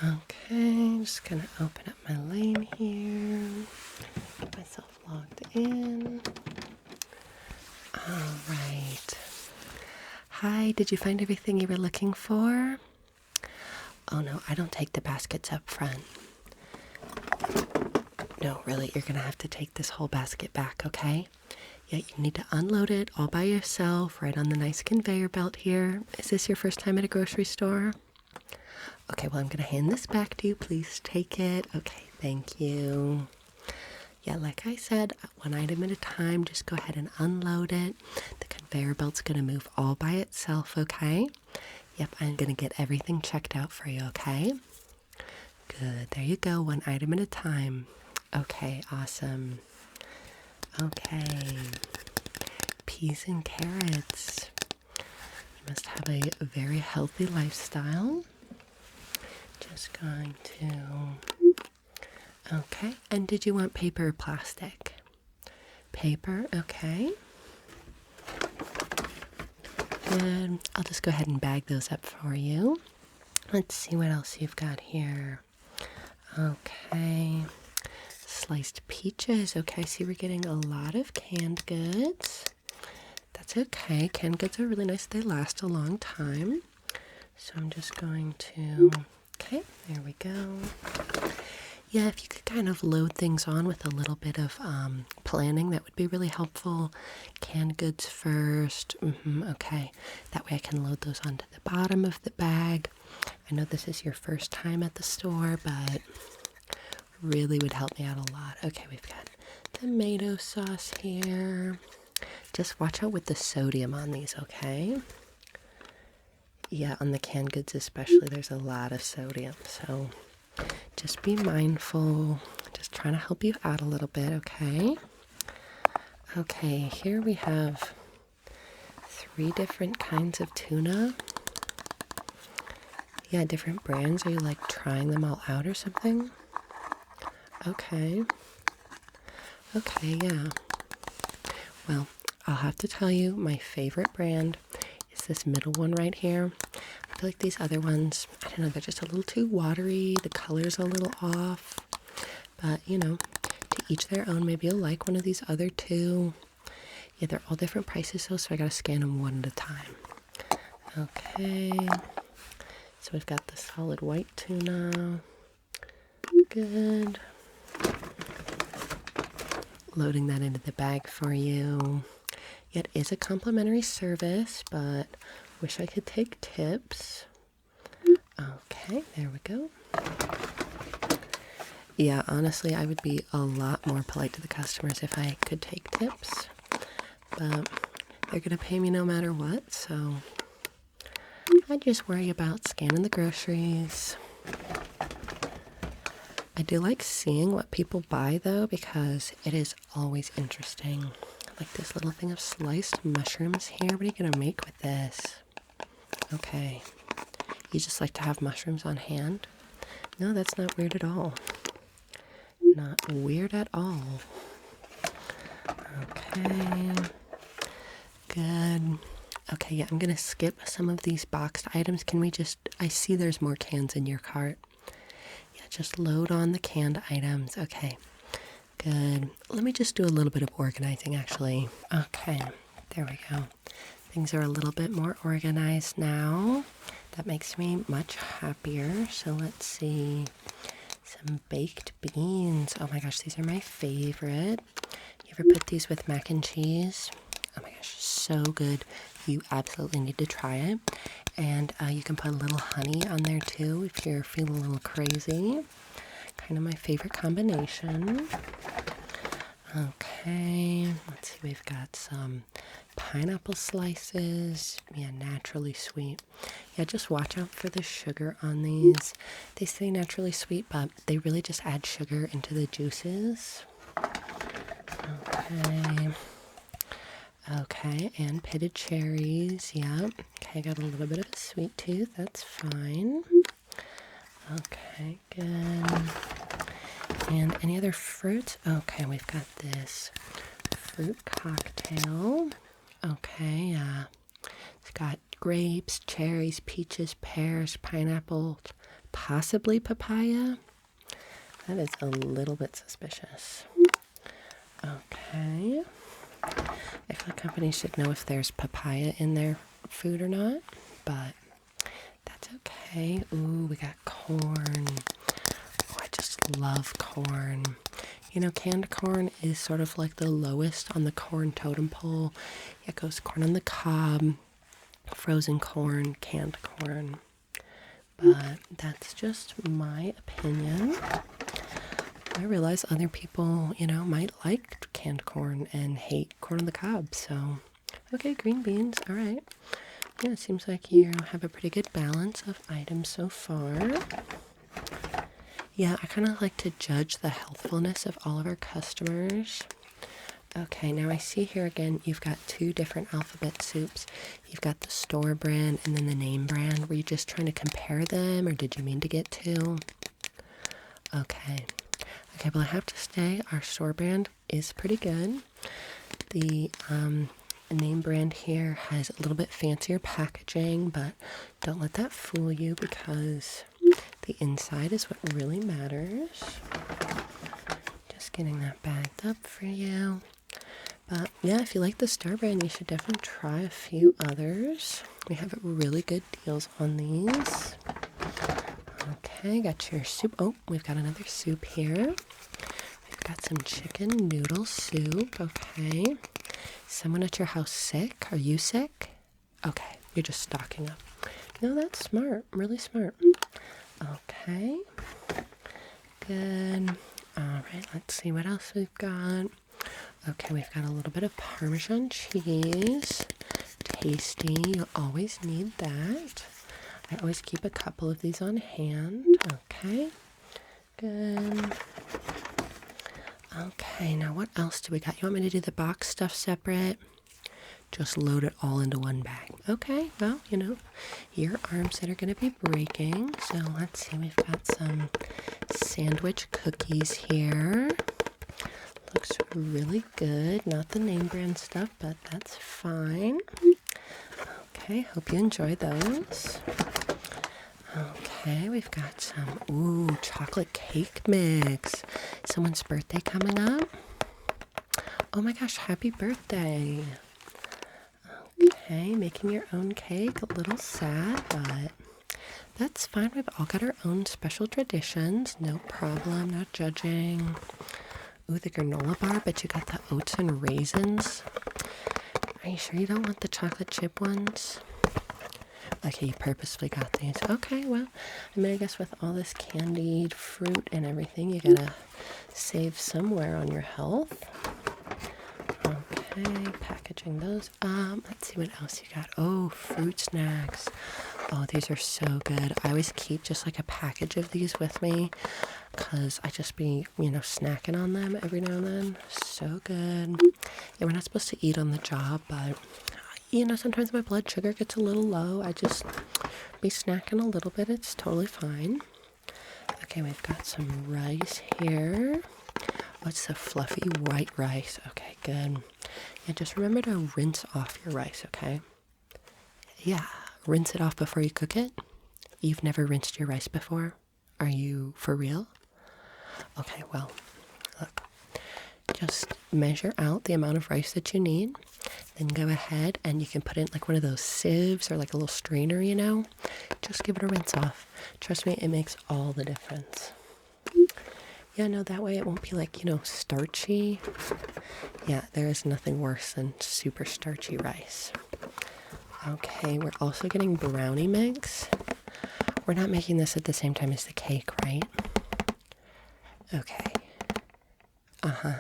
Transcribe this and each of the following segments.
Okay, just gonna open up my lane here. Get myself logged in. All right. Hi, did you find everything you were looking for? Oh no, I don't take the baskets up front. No, really, you're gonna have to take this whole basket back, okay? Yeah, you need to unload it all by yourself, right on the nice conveyor belt here. Is this your first time at a grocery store? Okay, well, I'm gonna hand this back to you. Please take it. Okay, thank you. Yeah, like I said, one item at a time, just go ahead and unload it. The conveyor belt's gonna move all by itself, okay? Yep, I'm gonna get everything checked out for you, okay? Good, there you go, one item at a time. Okay, awesome. Okay, peas and carrots. You must have a very healthy lifestyle. Just going to... Okay, and did you want paper or plastic? Paper, okay. Good. I'll just go ahead and bag those up for you. Let's see what else you've got here. Okay. Sliced peaches. Okay, I see we're getting a lot of canned goods. That's okay. Canned goods are really nice. They last a long time. So I'm just going to... Okay, there we go. Yeah, if you could kind of load things on with a little bit of planning, that would be really helpful. Canned goods first. Okay, that way I can load those onto the bottom of the bag. I know this is your first time at the store, but really would help me out a lot. Okay, we've got tomato sauce here. Just watch out with the sodium on these, okay? Yeah, on the canned goods especially, there's a lot of sodium, so just be mindful. Just trying to help you out a little bit, okay? Okay, here we have 3 different kinds of tuna. Yeah, different brands. Are you like trying them all out or something? Okay. Okay, yeah. Well, I'll have to tell you, my favorite brand is this middle one right here. I feel like these other ones, I don't know, they're just a little too watery. The color's a little off. But, you know, to each their own. Maybe you'll like one of these other 2. Yeah, they're all different prices though, so I gotta scan them one at a time. Okay. So we've got the solid white tuna. Good. Loading that into the bag for you. It is a complimentary service, but wish I could take tips. Okay, there we go. Yeah, honestly, I would be a lot more polite to the customers if I could take tips. But they're going to pay me no matter what, so I just worry about scanning the groceries. I do like seeing what people buy, though, because it is always interesting. Like this little thing of sliced mushrooms here. What are you going to make with this? Okay. You just like to have mushrooms on hand? No, that's not weird at all. Not weird at all. Okay. Good. Okay, yeah, I'm going to skip some of these boxed items. Can we just... I see there's more cans in your cart. Yeah, just load on the canned items. Okay. Good. Let me just do a little bit of organizing, actually. Okay, there we go. Things are a little bit more organized now. That makes me much happier. So let's see. Some baked beans. Oh my gosh, these are my favorite. You ever put these with mac and cheese? Oh my gosh, so good. You absolutely need to try it. And you can put a little honey on there too if you're feeling a little crazy. Kind of my favorite combination. Okay, let's see, we've got some pineapple slices. Yeah, naturally sweet. Yeah, just watch out for the sugar on these. They say naturally sweet, but they really just add sugar into the juices. Okay. Okay, and pitted cherries. Yeah. Okay, got a little bit of a sweet tooth. That's fine. Okay, good. And any other fruit? Okay, we've got this fruit cocktail. Okay, it's got grapes, cherries, peaches, pears, pineapple, possibly papaya. That is a little bit suspicious. Okay. I feel like companies should know if there's papaya in their food or not, but that's okay. Ooh, we got corn. Oh, I just love corn. You know, canned corn is sort of like the lowest on the corn totem pole. It goes corn on the cob, frozen corn, canned corn. But that's just my opinion. I realize other people, you know, might like canned corn and hate corn on the cob. So, okay, green beans. All right. Yeah, it seems like you have a pretty good balance of items so far. Yeah, I kind of like to judge the healthfulness of all of our customers. Okay, now I see here again, you've got two different alphabet soups. You've got the store brand and then the name brand. Were you just trying to compare them, or did you mean to get two? Okay. Okay, well, I have to say our store brand is pretty good. The name brand here has a little bit fancier packaging, but don't let that fool you because the inside is what really matters. Just getting that bagged up for you. But yeah, if you like the store brand, you should definitely try a few others. We have really good deals on these. Okay, got your soup. Oh, we've got another soup here. We've got some chicken noodle soup. Okay. Someone at your house sick? Are you sick? Okay, you're just stocking up. No, that's smart. Really smart. Okay. Good. All right, let's see what else we've got. Okay, we've got a little bit of Parmesan cheese. Tasty. You'll always need that. I always keep a couple of these on hand. Okay. Good. Okay, now what else do we got? You want me to do the box stuff separate? Just load it all into one bag. Okay, well, you know, your arms that are going to be breaking. So let's see, we've got some sandwich cookies here. Looks really good. Not the name brand stuff, but that's fine. Okay, hope you enjoy those. Okay, we've got some, chocolate cake mix. Someone's birthday coming up. Oh my gosh, happy birthday. Okay, making your own cake, a little sad, but that's fine. We've all got our own special traditions. No problem, not judging. Ooh, the granola bar, but you got the oats and raisins. Are you sure you don't want the chocolate chip ones? Okay, you purposely got these. Okay, well, I mean, I guess with all this candied fruit and everything, you gotta save somewhere on your health. Okay, packaging those up. Let's see what else you got. Oh, fruit snacks. Oh, these are so good. I always keep just like a package of these with me because I just be, snacking on them every now and then. So good. Yeah, we're not supposed to eat on the job, but sometimes my blood sugar gets a little low. I just be snacking a little bit. It's totally fine. Okay, we've got some rice here. What's the fluffy white rice? Okay, good. Yeah, just remember to rinse off your rice, okay? Yeah, rinse it off before you cook it. You've never rinsed your rice before? Are you for real? Okay, well, look. Just measure out the amount of rice that you need. Then go ahead and you can put in like one of those sieves or like a little strainer, Just give it a rinse off. Trust me, it makes all the difference. Yeah, no, that way it won't be like, starchy. Yeah, there is nothing worse than super starchy rice. Okay, we're also getting brownie mix. We're not making this at the same time as the cake, right? Okay. Uh-huh.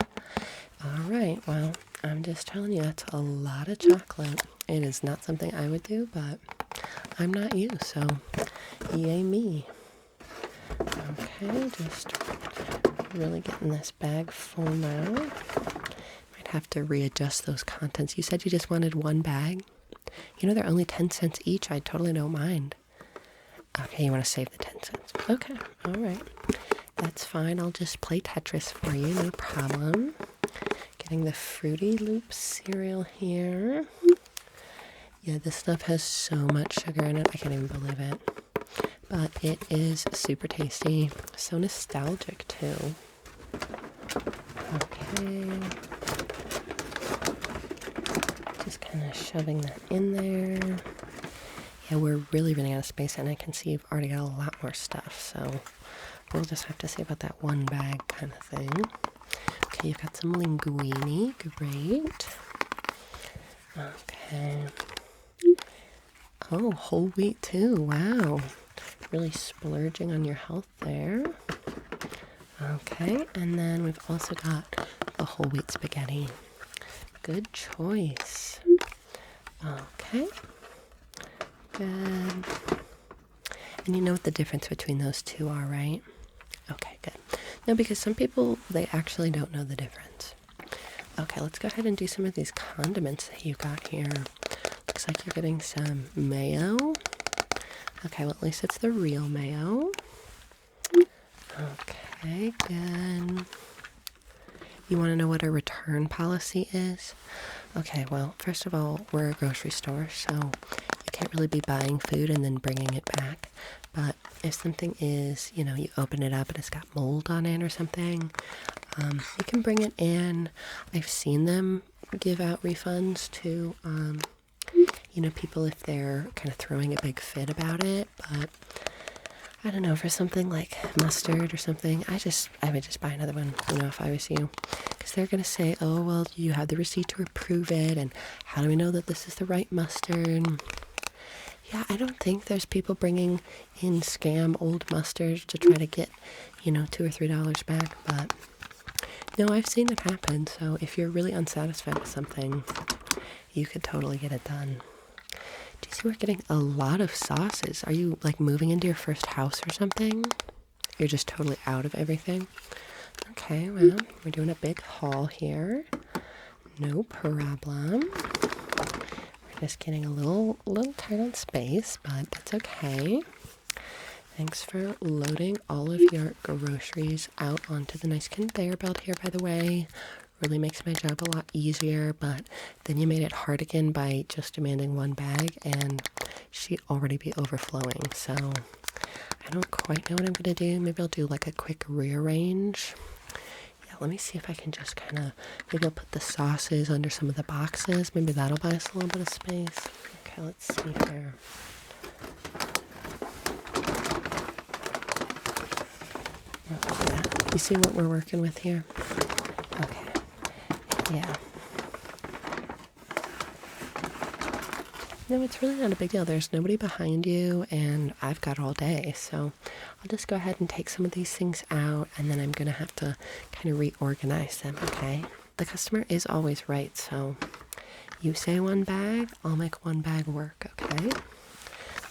All right, well, I'm just telling you, that's a lot of chocolate. It is not something I would do, but I'm not you, so yay me. Okay, just really getting this bag full now. Might have to readjust those contents. You said you just wanted one bag? They're only 10 cents each. I totally don't mind. Okay, you want to save the 10 cents. Okay, all right. That's fine. I'll just play Tetris for you, no problem. Getting the Fruity Loop cereal here. Yeah, this stuff has so much sugar in it. I can't even believe it. but it is super tasty. So nostalgic too. Okay. Just kind of shoving that in there. Yeah, we're really running out of space, and I can see you've already got a lot more stuff, so we'll just have to see about that one bag kind of thing. Okay, you've got some linguine. Great. Okay. Oh, whole wheat too. Wow. Really splurging on your health there. Okay, and then we've also got the whole wheat spaghetti. Good choice. Okay. Good. And you know what the difference between those two are, right? Okay, good. No, because some people, they actually don't know the difference. Okay, let's go ahead and do some of these condiments that you got here. Looks like you're getting some mayo. Okay, well, at least it's the real mayo. Okay, good. You want to know what our return policy is? Okay, well, first of all, we're a grocery store, so you can't really be buying food and then bringing it back. But if something is, you know, you open it up and it's got mold on it or something, you can bring it in. I've seen them give out refunds to, you know, people if they're kind of throwing a big fit about it. But I don't know, for something like mustard or something, I would just buy another one, you know, if I was you. Because they're going to say, oh, well, you have the receipt to approve it, and how do we know that this is the right mustard? Yeah, I don't think there's people bringing in scam old mustards to try to get, you know, $2 or $3 back, but no, I've seen it happen. So if you're really unsatisfied with something, you could totally get it done. Do you see we're getting a lot of sauces? Are you like moving into your first house or something? You're just totally out of everything? Okay, well, we're doing a big haul here. No problem. We're just getting a little tight on space, but that's okay. Thanks for loading all of your groceries out onto the nice conveyor belt here, by the way. Really makes my job a lot easier, but then you made it hard again by just demanding one bag, and she'd already be overflowing. So I don't quite know what I'm going to do. Maybe I'll do like a quick rearrange. Yeah, let me see if I can just kind of, maybe I'll put the sauces under some of the boxes. Maybe that'll buy us a little bit of space. Okay, let's see here. Yeah, you see what we're working with here? Okay. Yeah. No, it's really not a big deal. There's nobody behind you, and I've got all day. So I'll just go ahead and take some of these things out, and then I'm going to have to kind of reorganize them, okay? The customer is always right, so you say one bag, I'll make one bag work, okay?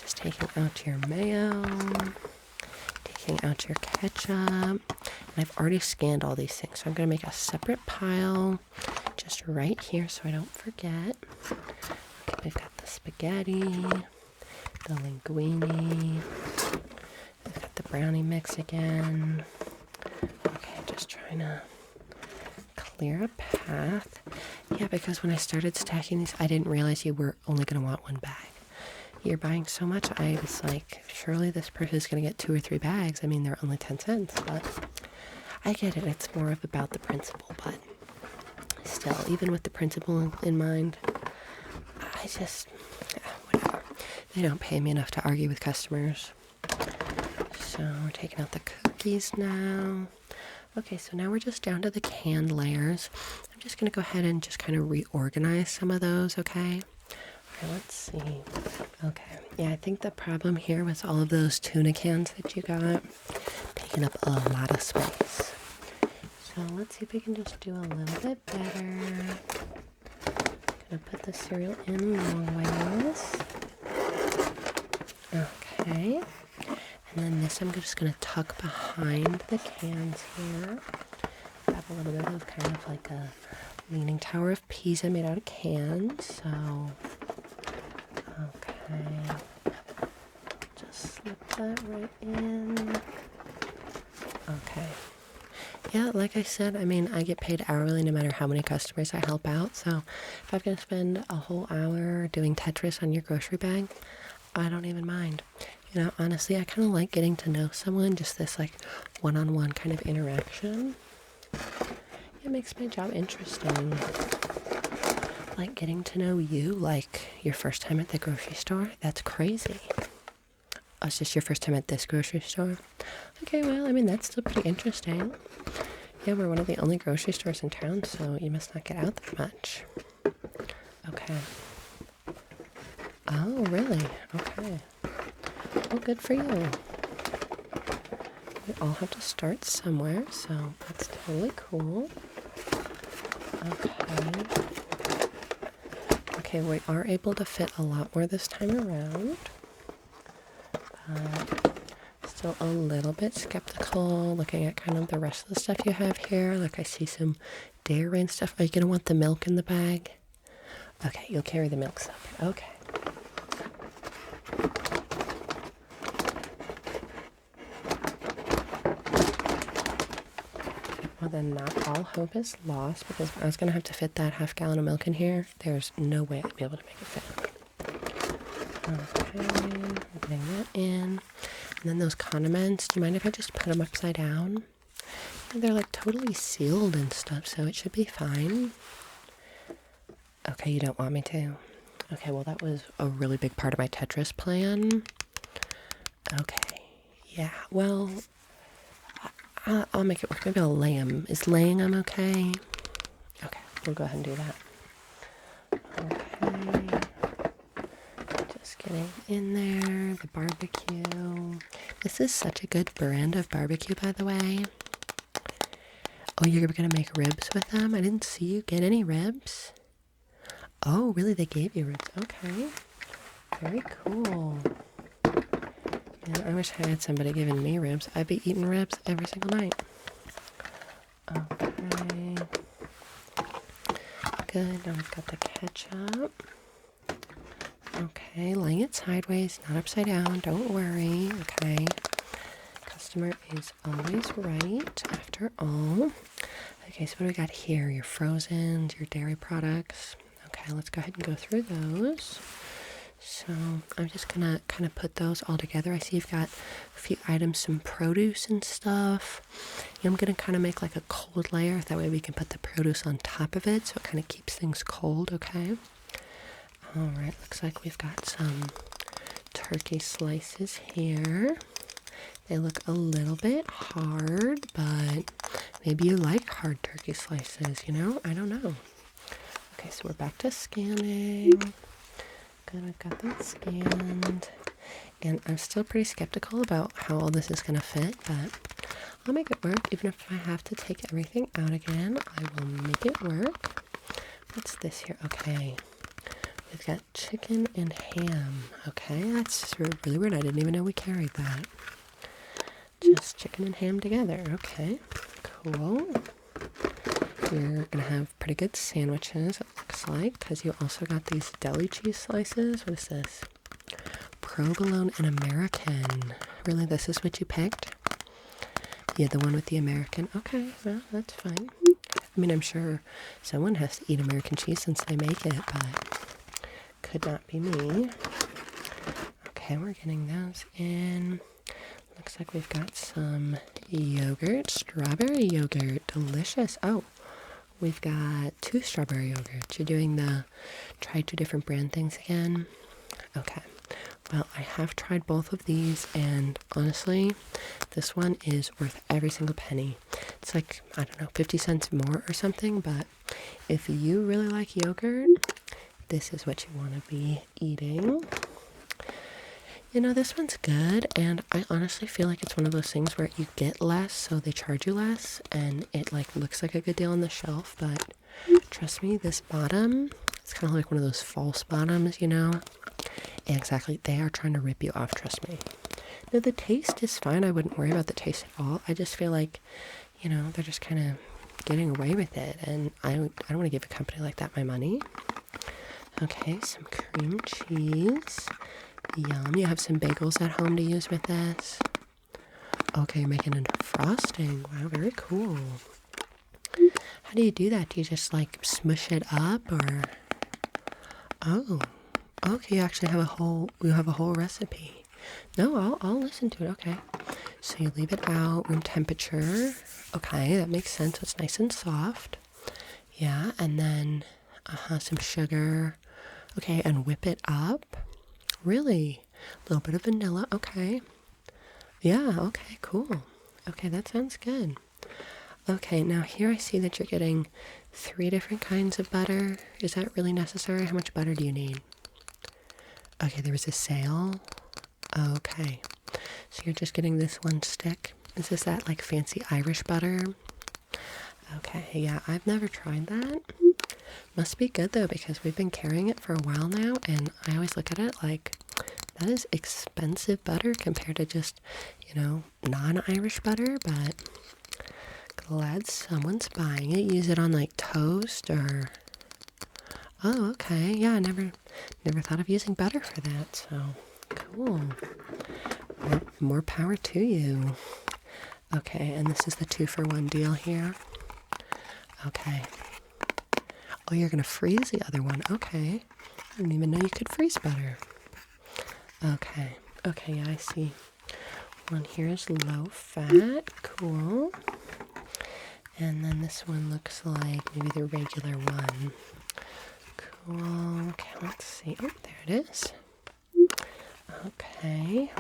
Just taking out your mayo, taking out your ketchup. And I've already scanned all these things, so I'm going to make a separate pile just right here so I don't forget. Okay, we've got the spaghetti, the linguine, we've got the brownie mix again. Okay, just trying to clear a path. Yeah, because when I started stacking these, I didn't realize you were only going to want one bag. You're buying so much, I was like, surely this person is going to get 2 or 3 bags. I mean, they're only 10 cents, but I get it. It's more of about the principle, but still, even with the principle in mind, I just, whatever. They don't pay me enough to argue with customers. So we're taking out the cookies now. Okay, so now we're just down to the canned layers. I'm just going to go ahead and just kind of reorganize some of those, okay? All right, let's see. Okay, yeah, I think the problem here was all of those tuna cans that you got taking up a lot of space. So let's see if we can just do a little bit better. Gonna put the cereal in long ways. Okay. And then this I'm just gonna tuck behind the cans here. Have a little bit of kind of like a leaning tower of Pisa made out of cans. So, okay. Just slip that right in. Okay. Yeah, like I said, I mean, I get paid hourly no matter how many customers I help out. So if I'm going to spend a whole hour doing Tetris on your grocery bag, I don't even mind. You know, honestly, I kind of like getting to know someone, just this like one-on-one kind of interaction. It makes my job interesting. Like getting to know you, like your first time at the grocery store. That's crazy. Oh, it's just your first time at this grocery store? Okay, well, I mean, that's still pretty interesting. Yeah, we're one of the only grocery stores in town, so you must not get out that much. Okay. Oh, really? Okay. Well, good for you. We all have to start somewhere, so that's totally cool. Okay. Okay, we are able to fit a lot more this time around. Still a little bit skeptical looking at kind of the rest of the stuff you have here. Like I see some dairy and stuff. Are you going to want the milk in the bag? Okay, you'll carry the milk stuff. Okay. Well, then not all hope is lost, because if I was going to have to fit that half gallon of milk in here, there's no way I'd be able to make it fit. Okay, I'm putting that in. And then those condiments, do you mind if I just put them upside down? They're like totally sealed and stuff, so it should be fine. Okay, you don't want me to. Okay, well, that was a really big part of my Tetris plan. Okay, yeah, well, I'll make it work. Maybe I'll lay them. Is laying them okay? Okay, we'll go ahead and do that. Okay. Just getting in there. The barbecue. This is such a good brand of barbecue, by the way. Oh, you're going to make ribs with them? I didn't see you get any ribs. Oh, really? They gave you ribs. Okay. Very cool. Man, I wish I had somebody giving me ribs. I'd be eating ribs every single night. Okay. Good. Now we've got the ketchup. Okay. Laying it sideways, not upside down. Don't worry. Okay. Customer is always right, after all. Okay, so what do we got here? Your frozens, your dairy products. Okay, let's go ahead and go through those. So I'm just gonna kind of put those all together. I see you've got a few items, some produce and stuff. I'm gonna kind of make like a cold layer. That way we can put the produce on top of it, so it kind of keeps things cold, okay? All right, looks like we've got some turkey slices here. They look a little bit hard, but maybe you like hard turkey slices, you know? I don't know. Okay, so we're back to scanning. Good, I've got that scanned. And I'm still pretty skeptical about how all this is going to fit, but I'll make it work. Even if I have to take everything out again, I will make it work. What's this here? Okay. We've got chicken and ham. Okay, that's really weird. I didn't even know we carried that. Just chicken and ham together. Okay, cool. You're gonna have pretty good sandwiches, it looks like, because you also got these deli cheese slices. What is this? Provolone and American. Really, this is what you picked? Yeah, the one with the American. Okay, well, that's fine. I mean, I'm sure someone has to eat American cheese since they make it, but could not be me. Okay, we're getting those in. Looks like we've got some yogurt, strawberry yogurt, delicious. Oh, we've got 2 strawberry yogurts. You're doing the try 2 different brand things again? Okay. Well, I have tried both of these, and honestly, this one is worth every single penny. It's like, I don't know, 50 cents more or something, but if you really like yogurt, this is what you want to be eating. You know, this one's good, and I honestly feel like it's one of those things where you get less, so they charge you less, and it like looks like a good deal on the shelf, but trust me, this bottom, it's kind of like one of those false bottoms, you know? Yeah, exactly. They are trying to rip you off, trust me. No, the taste is fine. I wouldn't worry about the taste at all. I just feel like, you know, they're just kind of getting away with it, and I don't want to give a company like that my money. Okay, some cream cheese. Yum. You have some bagels at home to use with this. Okay, you're making a frosting. Wow, very cool. How do you do that? Do you just like smush it up, or? Oh, okay. You actually have a whole recipe. No, I'll listen to it. Okay. So you leave it out, room temperature. Okay, that makes sense. It's nice and soft. Yeah, and then some sugar. Okay, and whip it up. Really? A little bit of vanilla. Okay. Yeah, okay, cool. Okay, that sounds good. Okay, now here I see that you're getting 3 different kinds of butter. Is that really necessary? How much butter do you need? Okay, there was a sale. Okay. So you're just getting this one stick. Is this that like fancy Irish butter? Okay, yeah, I've never tried that. Must be good though, because we've been carrying it for a while now, and I always look at it like that is expensive butter compared to just, non-Irish butter, but glad someone's buying it. Use it on like toast or... Oh, okay. Yeah, I never thought of using butter for that, so cool. More power to you. Okay, and this is the 2-for-1 deal here. Okay. Oh, you're gonna freeze the other one. Okay. I didn't even know you could freeze butter. Okay. Okay, yeah, I see. One here is low fat. Cool. And then this one looks like maybe the regular one. Cool. Okay, let's see. Oh, there it is. Okay.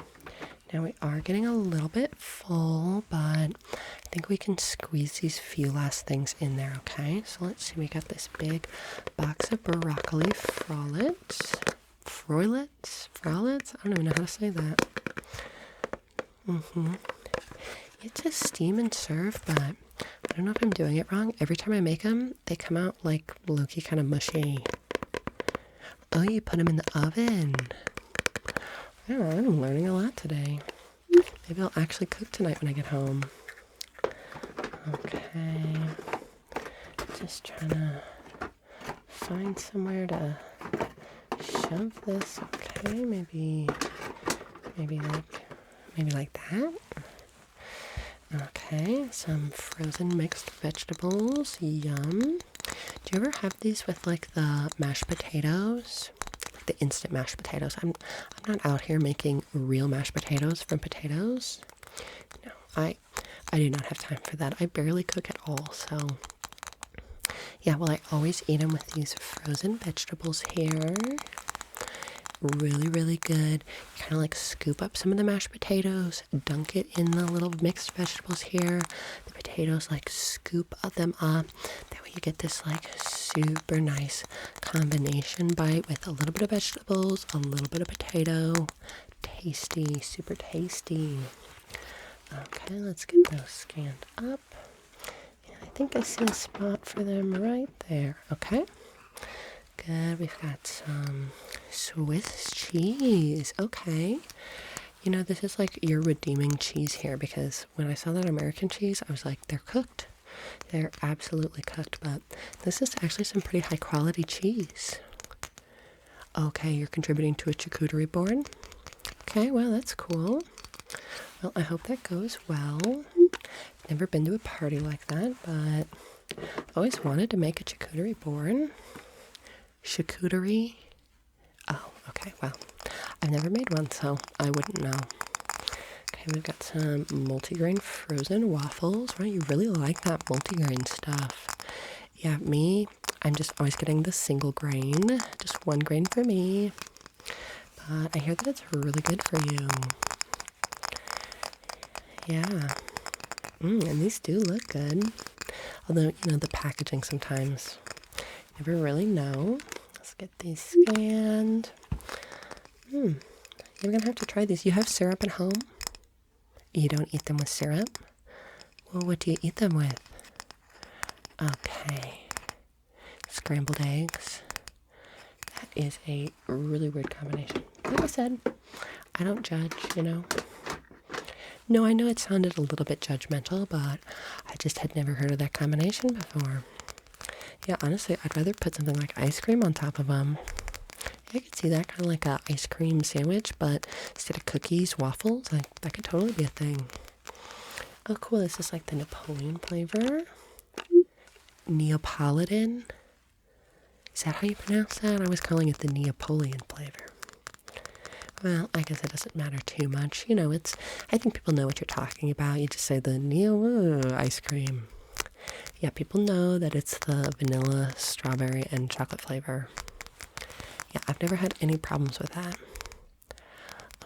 Now we are getting a little bit full, but I think we can squeeze these few last things in there, okay? So let's see, we got this big box of broccoli frolets. Frolets? I don't even know how to say that. It's a steam and serve, but I don't know if I'm doing it wrong. Every time I make them, they come out like low-key kind of mushy. Oh, you put them in the oven. Yeah, I'm learning a lot today. Maybe I'll actually cook tonight when I get home. Okay. Just trying to find somewhere to shove this. Okay, maybe like that. Okay, some frozen mixed vegetables. Yum. Do you ever have these with like the mashed potatoes? The instant mashed potatoes. I'm not out here making real mashed potatoes from potatoes. No, I do not have time for that. I barely cook at all, so yeah, well, I always eat them with these frozen vegetables here. Really, really good. Kind of like scoop up some of the mashed potatoes, dunk it in the little mixed vegetables here. The potatoes, like, scoop them up. That way you get this, like, super nice combination bite with a little bit of vegetables, a little bit of potato. Tasty, super tasty. Okay, let's get those scanned up. And I think I see a spot for them right there. Okay. Good. We've got some Swiss cheese. Okay. You know, this is like your redeeming cheese here, because when I saw that American cheese, I was like, they're cooked. They're absolutely cooked, but this is actually some pretty high quality cheese. Okay, you're contributing to a charcuterie board. Okay, well, that's cool. Well, I hope that goes well. Never been to a party like that, but I always wanted to make a charcuterie board. Charcuterie? Oh, okay, well, I've never made one, so I wouldn't know. Okay, we've got some multigrain frozen waffles, right? You really like that multigrain stuff. Yeah, me, I'm just always getting the single grain, just 1 grain for me. But I hear that it's really good for you. Yeah. And these do look good. Although, the packaging sometimes, never really know. Let's get these scanned. You're gonna have to try these. You have syrup at home? You don't eat them with syrup? Well, what do you eat them with? Okay. Scrambled eggs. That is a really weird combination. Like I said, I don't judge, No, I know it sounded a little bit judgmental, but I just had never heard of that combination before. Yeah, honestly, I'd rather put something like ice cream on top of them. I could see that, kind of like a ice cream sandwich, but instead of cookies, waffles, like that could totally be a thing. Oh, cool. This is like the Napoleon flavor. Neapolitan. Is that how you pronounce that? I was calling it the Neapolitan flavor. Well, I guess it doesn't matter too much. You know, I think people know what you're talking about. You just say the Neo ice cream. Yeah, people know that it's the vanilla, strawberry, and chocolate flavor. Yeah, I've never had any problems with that.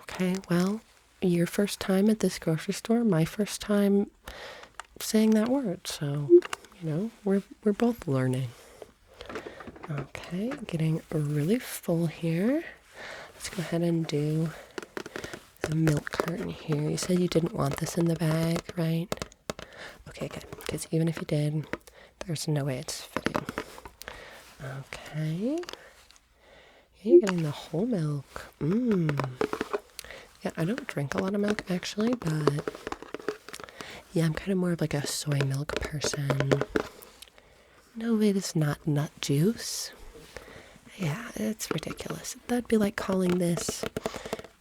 Okay, well, your first time at this grocery store, my first time saying that word. So, you know, we're both learning. Okay, getting really full here. Let's go ahead and do the milk carton here. You said you didn't want this in the bag, right? Okay, good. Because even if you did, there's no way it's fitting. Okay. You're getting the whole milk. Yeah, I don't drink a lot of milk actually, but yeah, I'm kind of more of like a soy milk person. No, it is not nut juice. Yeah, it's ridiculous. That'd be like calling this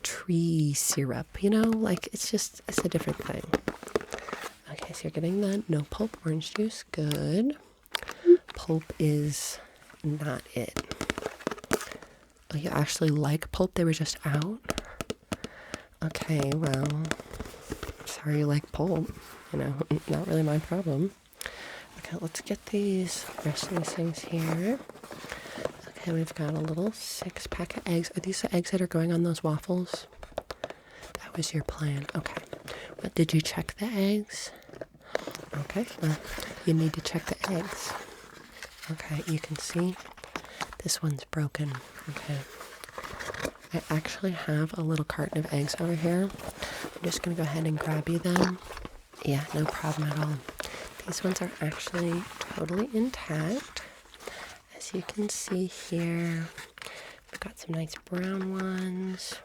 tree syrup, you know? Like, it's a different thing. Okay, so you're getting the no pulp orange juice. Good. Pulp is not it. Oh, you actually like pulp? They were just out? Okay, well, sorry you like pulp. You know, not really my problem. Okay, let's get the rest of these things here. Okay, we've got a little 6-pack of eggs. Are these the eggs that are going on those waffles? That was your plan. Okay. Well, did you check the eggs? Okay, well, you need to check the eggs. Okay, you can see this one's broken. Okay. I actually have a little carton of eggs over here. I'm just going to go ahead and grab you them. Yeah, no problem at all. These ones are actually totally intact. As you can see here, we've got some nice brown ones.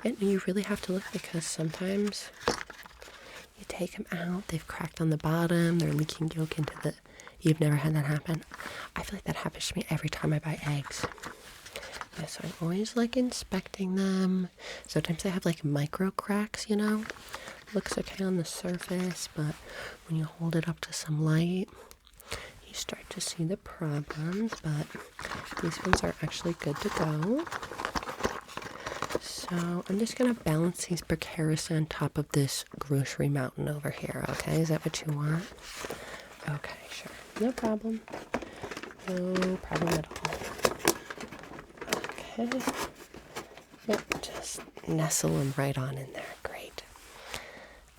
And you really have to look because sometimes you take them out, they've cracked on the bottom, they're leaking yolk into the... You've never had that happen? I feel like that happens to me every time I buy eggs. Yeah, so I'm always like inspecting them. Sometimes they have like micro cracks, you know? Looks okay on the surface, but when you hold it up to some light, you start to see the problems, but these ones are actually good to go. So I'm just going to balance these precaris on top of this grocery mountain over here, okay? Is that what you want? Okay, sure. No problem. No problem at all. Okay. Yep, just nestle them right on in there. Great.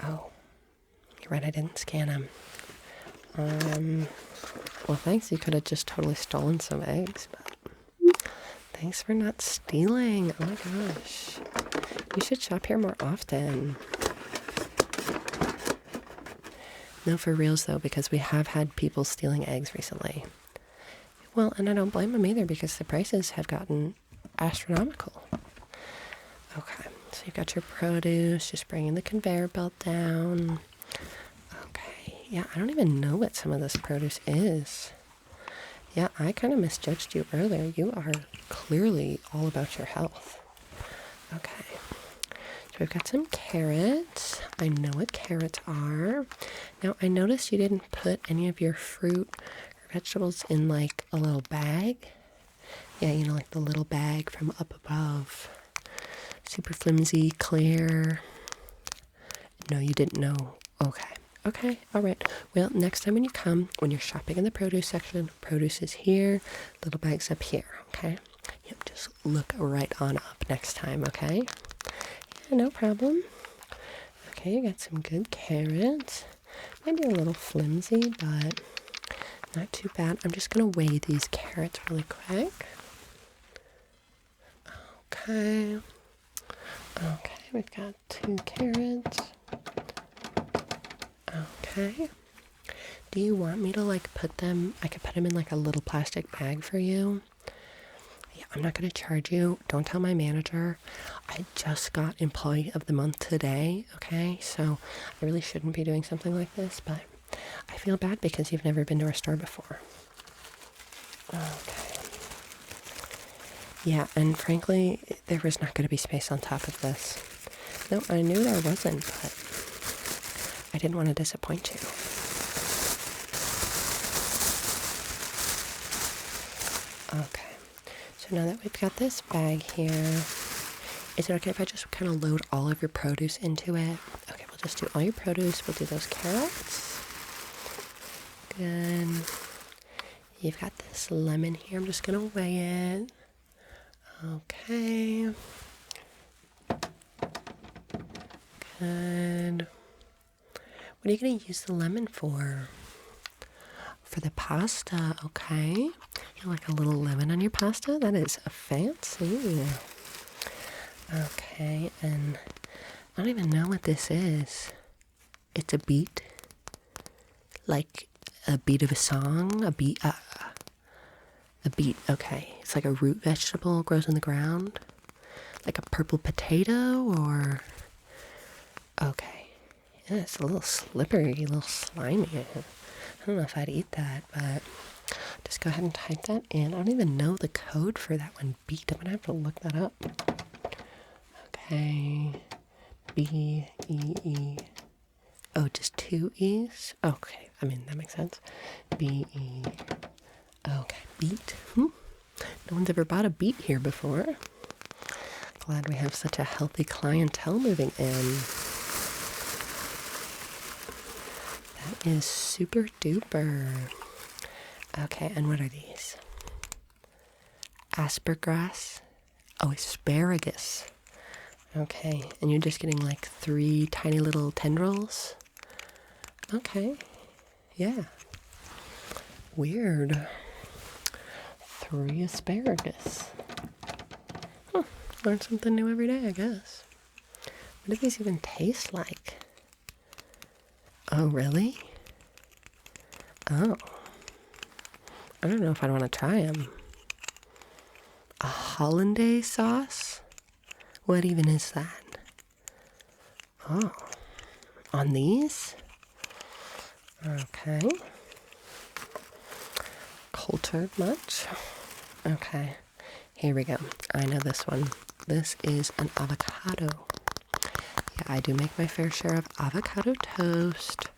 Oh, you're right, I didn't scan them. Well, thanks. You could have just totally stolen some eggs, but thanks for not stealing. Oh my gosh. You should shop here more often. No, for reals though, because we have had people stealing eggs recently. Well, and I don't blame them either because the prices have gotten astronomical. Okay, so you've got your produce, just bringing the conveyor belt down. Okay, yeah, I don't even know what some of this produce is. Yeah, I kind of misjudged you earlier. You are clearly all about your health. Okay, so we've got some carrots. I know what carrots are. Now, I noticed you didn't put any of your fruit or vegetables in like a little bag. Yeah, you know, like the little bag from up above. Super flimsy, clear. No, you didn't know. Okay. Okay, all right. Well, next time when you come, when you're shopping in the produce section, produce is here, little bags up here, okay? Yep, just look right on up next time, okay? Yeah, no problem. Okay, you got some good carrots. Maybe a little flimsy, but not too bad. I'm just going to weigh these carrots really quick. Okay. Okay, we've got 2 carrots. Okay. Do you want me to like put them, I could put them in like a little plastic bag for you? Yeah, I'm not going to charge you. Don't tell my manager. I just got Employee of the Month today, okay? So I really shouldn't be doing something like this, but I feel bad because you've never been to our store before. Okay. Yeah, and frankly, there was not going to be space on top of this. No, I knew there wasn't, but I didn't want to disappoint you. Okay, so now that we've got this bag here, Is it okay if I just kind of load all of your produce into it? Okay, we'll just do all your produce. We'll do those carrots. Good. You've got this lemon here. I'm just going to weigh it. Okay. Good. What are you going to use the lemon for? For the pasta, okay. You like a little lemon on your pasta? That is fancy. Okay, and I don't even know what this is. It's a beet. Like a beat of a song? A beet, okay. It's like a root vegetable, grows in the ground. Like a purple potato, or... Okay. Yeah, it's a little slippery, a little slimy. I don't know if I'd eat that, but just go ahead and type that in. I don't even know the code for that one. Beet. I'm going to have to look that up. Okay. B-E-E. Oh, just 2 E's? Okay. I mean, that makes sense. B-E. Okay. Beet. No one's ever bought a beet here before. Glad we have such a healthy clientele moving in. That is super duper. Okay, and what are these? Aspergrass? Oh, asparagus. Okay, and you're just getting like 3 tiny little tendrils? Okay, yeah. Weird. 3 asparagus. Huh, learn something new every day, I guess. What do these even taste like? Oh, really? Oh. I don't know if I'd want to try them. A hollandaise sauce? What even is that? Oh. On these? Okay. Cultured much? Okay. Here we go. I know this one. This is an avocado. Yeah, I do make my fair share of avocado toast.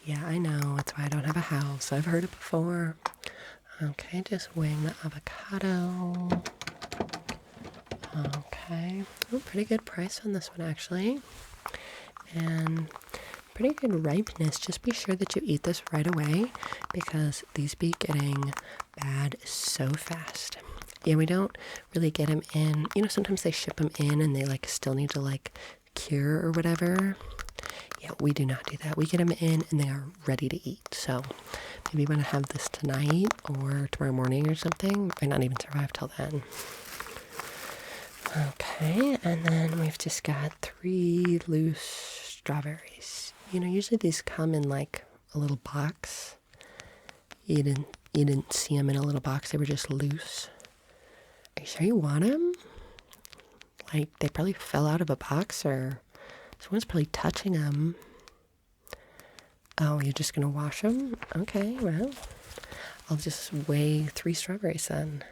Yeah, I know. That's why I don't have a house. I've heard it before. Okay, just weighing the avocado. Okay. Oh, pretty good price on this one, actually. And pretty good ripeness. Just be sure that you eat this right away, because these be getting bad so fast. Yeah, we don't really get them in. You know, sometimes they ship them in and they like still need to like cure or whatever. Yeah, we do not do that. We get them in and they are ready to eat. So maybe you want to have this tonight or tomorrow morning or something. Might not even survive till then. Okay, and then we've just got 3 loose strawberries. You know, usually these come in like a little box. You didn't see them in a little box. They were just loose. Are you sure you want them? Like, they probably fell out of a box, or someone's probably touching them. Oh, you're just gonna wash them? Okay, well, I'll just weigh 3 strawberries then.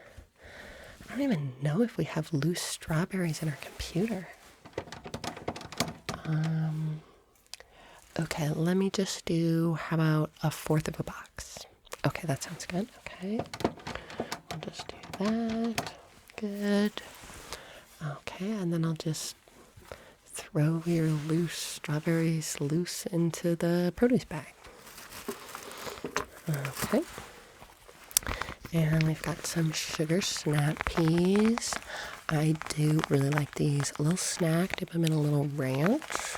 I don't even know if we have loose strawberries in our computer. Okay, let me just do, how about 1/4 of a box? Okay, that sounds good. Okay, I'll just do that. Good. Okay, and then I'll just throw your loose strawberries loose into the produce bag. Okay. And we've got some sugar snap peas. I do really like these. A little snack, dip them in a little ranch.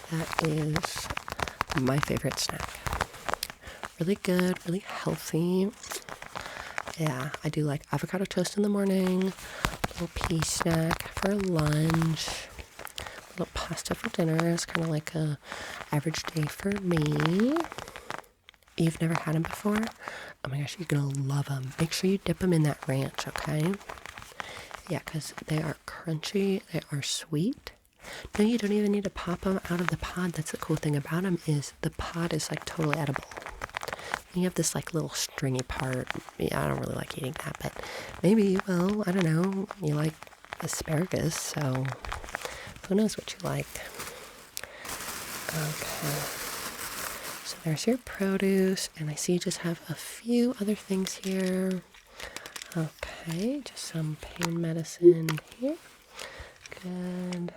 That is my favorite snack. Really good, really healthy. Yeah, I do like avocado toast in the morning, little pea snack for lunch, little pasta for dinner is kind of like a average day for me. You've never had them before? Oh my gosh, you're gonna love them. Make sure you dip them in that ranch, okay? Yeah, because they are crunchy, they are sweet. No, you don't even need to pop them out of the pod. That's the cool thing about them, is the pod is like totally edible. You have this like little stringy part. Yeah, I don't really like eating that, but maybe you will. I don't know. You like asparagus, so who knows what you like. Okay. So there's your produce, and I see you just have a few other things here. Okay, just some pain medicine here. Good.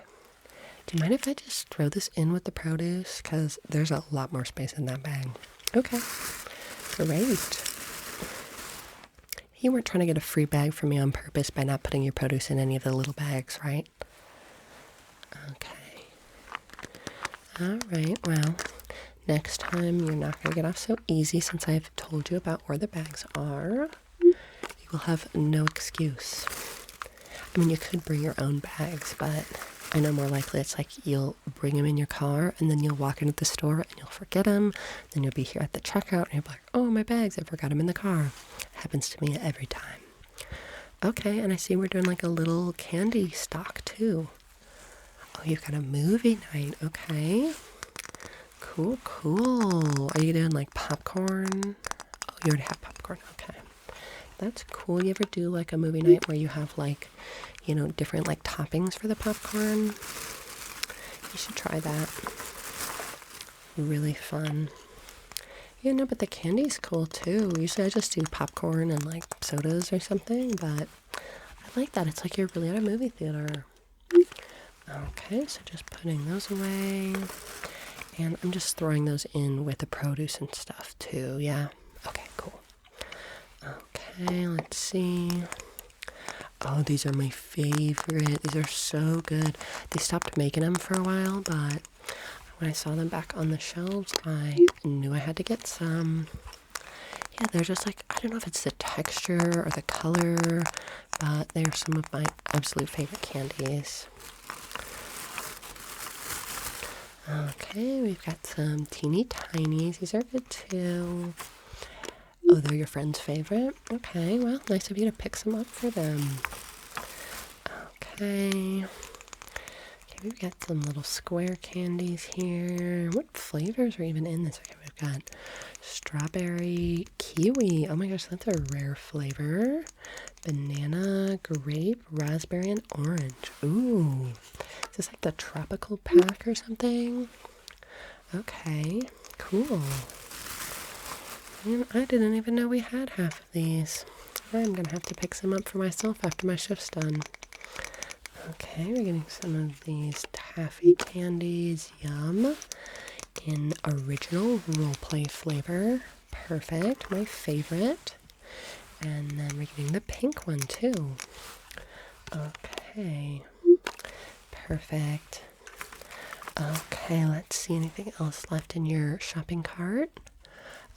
Do you mind if I just throw this in with the produce? Because there's a lot more space in that bag. Okay. Great. You weren't trying to get a free bag from me on purpose by not putting your produce in any of the little bags, right? Okay. All right. Well, next time you're not going to get off so easy since I've told you about where the bags are. You will have no excuse. I mean, you could bring your own bags, but I know more likely it's like you'll bring them in your car and then you'll walk into the store and you'll forget them. Then you'll be here at the checkout and you'll be like, oh, my bags, I forgot them in the car. Happens to me every time. Okay, and I see we're doing like a little candy stock too. Oh, you've got a movie night. Okay. Cool, cool. Are you doing like popcorn? Oh, you already have popcorn. Okay. That's cool. You ever do like a movie night where you have like, you know, different like toppings for the popcorn? You should try that. Really fun. Yeah, no, but the candy's cool too. Usually I just do popcorn and like sodas or something, but I like that. It's like you're really at a movie theater. Okay, so just putting those away. And I'm just throwing those in with the produce and stuff too, yeah? Okay, cool. Okay, let's see. Oh, these are my favorite. These are so good. They stopped making them for a while, but when I saw them back on the shelves, I knew I had to get some. Yeah, they're just like, I don't know if it's the texture or the color, but they're some of my absolute favorite candies. Okay, we've got some teeny tinies. These are good too. Oh, they're your friend's favorite? Okay, well, nice of you to pick some up for them. Okay. Okay, we've got some little square candies here. What flavors are even in this? Okay, we've got strawberry, kiwi. Oh my gosh, that's a rare flavor. Banana, grape, raspberry, and orange. Ooh. Is this like the tropical pack or something? Okay, cool. I didn't even know we had half of these. I'm gonna have to pick some up for myself after my shift's done. Okay, we're getting some of these taffy candies. Yum. In original roleplay flavor. Perfect. My favorite. And then we're getting the pink one too. Okay. Perfect. Okay, let's see. Anything else left in your shopping cart?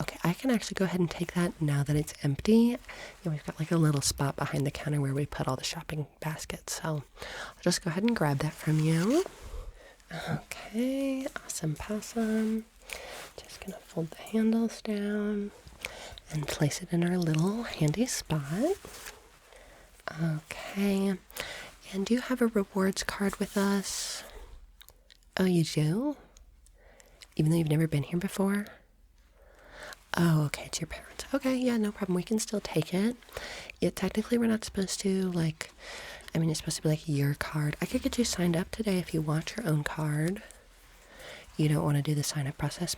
Okay, I can actually go ahead and take that now that it's empty. Yeah, we've got like a little spot behind the counter where we put all the shopping baskets. So I'll just go ahead and grab that from you. Okay, awesome possum. Just gonna fold the handles down and place it in our little handy spot. Okay, and do you have a rewards card with us? Oh, you do? Even though you've never been here before? Oh, okay, it's your parents. Okay, yeah, no problem. We can still take it. Yeah, technically we're not supposed to, like, I mean, it's supposed to be like your card. I could get you signed up today if you want your own card. You don't want to do the sign-up process?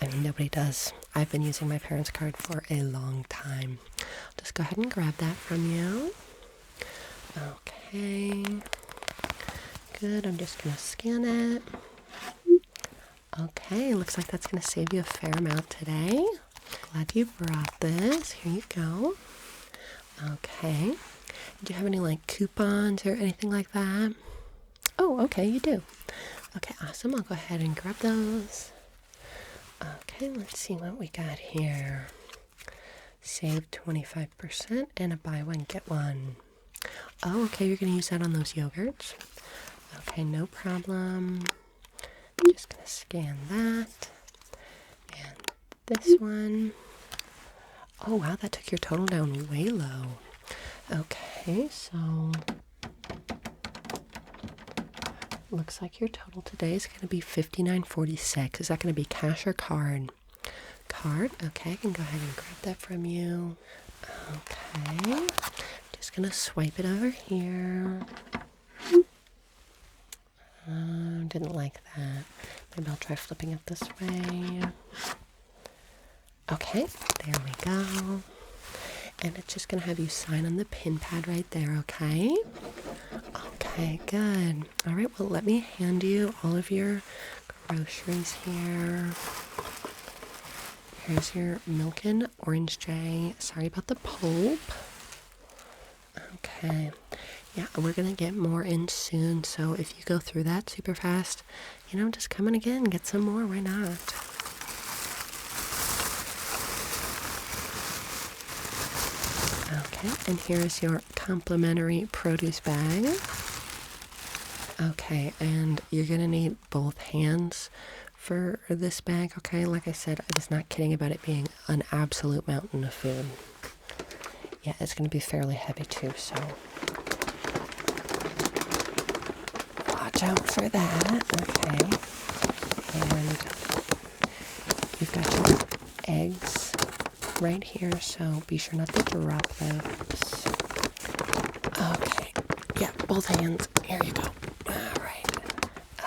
I mean, nobody does. I've been using my parents' card for a long time. I'll just go ahead and grab that from you. Okay. Good, I'm just going to scan it. Okay, looks like that's going to save you a fair amount today. Glad you brought this. Here you go. Okay. Do you have any like coupons or anything like that? Oh, okay, you do. Okay, awesome. I'll go ahead and grab those. Okay, let's see what we got here. Save 25% and a buy one, get one. Oh, okay, you're going to use that on those yogurts. Okay, no problem. I'm just going to scan that. And this one. Oh, wow, that took your total down way low. Okay, so looks like your total today is going to be $59.46. Is that going to be cash or card? Card. Okay, I can go ahead and grab that from you. Okay, just going to swipe it over here. Didn't like that. Maybe I'll try flipping it this way. Okay, there we go. And it's just going to have you sign on the pin pad right there, okay? Okay, good. All right, well, let me hand you all of your groceries here. Here's your milk and orange J. Sorry about the pulp. Okay. Yeah, we're going to get more in soon, so if you go through that super fast, just come in again, get some more. Why not? Okay, and here's your complimentary produce bag. Okay, and you're going to need both hands for this bag, okay? Like I said, I was not kidding about it being an absolute mountain of food. Yeah, it's going to be fairly heavy too, so watch out for that, okay? And you've got your eggs right here, so be sure not to drop those. Okay, yeah, both hands. Here you go. All right.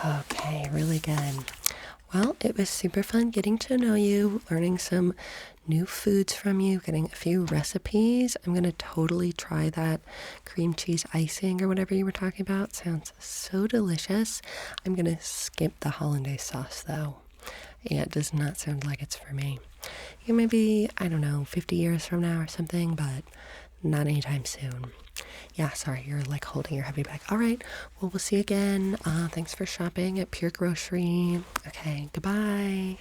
Okay, really good. Well, it was super fun getting to know you, learning some new foods from you, getting a few recipes. I'm going to totally try that cream cheese icing or whatever you were talking about. Sounds so delicious. I'm going to skip the hollandaise sauce, though. Yeah, it does not sound like it's for me. Maybe, I don't know, 50 years from now or something, but not anytime soon. Yeah, sorry, you're like holding your heavy bag. All right, well, we'll see you again. Thanks for shopping at Pure Grocery. Okay, goodbye.